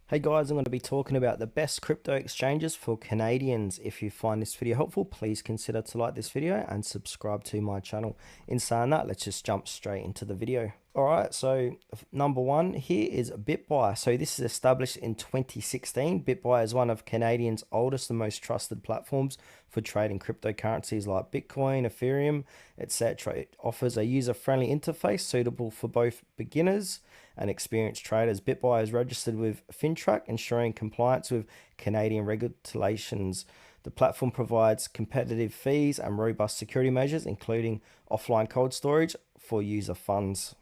Hey guys, I'm going to be talking about the best crypto exchanges for Canadians. If you find this video helpful, please consider to like this video and subscribe to my channel. In saying that, let's just jump straight into the video. Alright, so number one here is BitBuy. So this is established in 2016. BitBuy is one of Canadians' oldest and most trusted platforms for trading cryptocurrencies like Bitcoin, Ethereum, etc. It offers a user-friendly interface suitable for both beginners and experienced traders. BitBuy is registered with FINTRAC, ensuring compliance with Canadian regulations. The platform provides competitive fees and robust security measures, including offline cold storage for user funds.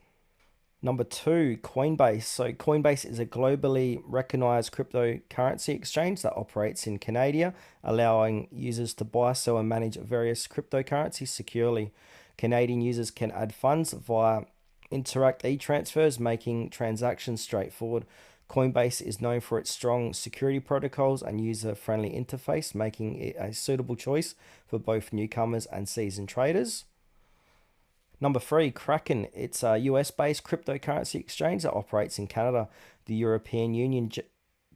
Number two, Coinbase. So Coinbase is a globally recognized cryptocurrency exchange that operates in Canada, allowing users to buy, sell, and manage various cryptocurrencies securely. Canadian users can add funds via Interact e-transfers, making transactions straightforward. Coinbase is known for its strong security protocols and user-friendly interface, making it a suitable choice for both newcomers and seasoned traders. Number three, Kraken. It's a US-based cryptocurrency exchange that operates in Canada, the European Union,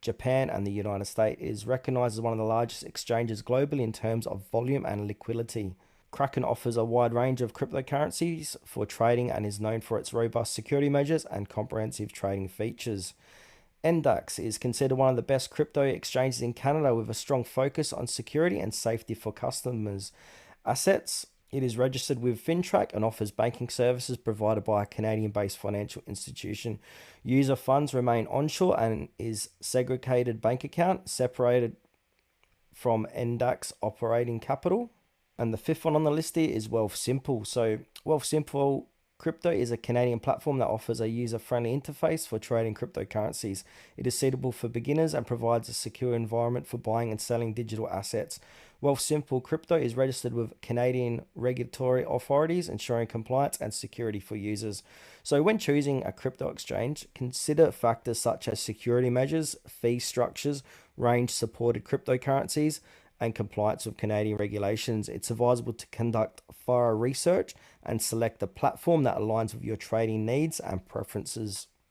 Japan, and the United States. It is recognized as one of the largest exchanges globally in terms of volume and liquidity. Kraken offers a wide range of cryptocurrencies for trading and is known for its robust security measures and comprehensive trading features. NDAX is considered one of the best crypto exchanges in Canada with a strong focus on security and safety for customers' assets. It is registered with FINTRAC and offers banking services provided by a Canadian-based financial institution. User funds remain onshore and is segregated bank account separated from NDAX operating capital. And the fifth one on the list here is Wealthsimple. So Wealthsimple Crypto is a Canadian platform that offers a user-friendly interface for trading cryptocurrencies. It is suitable for beginners and provides a secure environment for buying and selling digital assets. Wealthsimple Crypto is registered with Canadian regulatory authorities, ensuring compliance and security for users. So when choosing a crypto exchange, consider factors such as security measures, fee structures, range supported cryptocurrencies, and compliance with Canadian regulations. It's advisable to conduct thorough research and select a platform that aligns with your trading needs and preferences.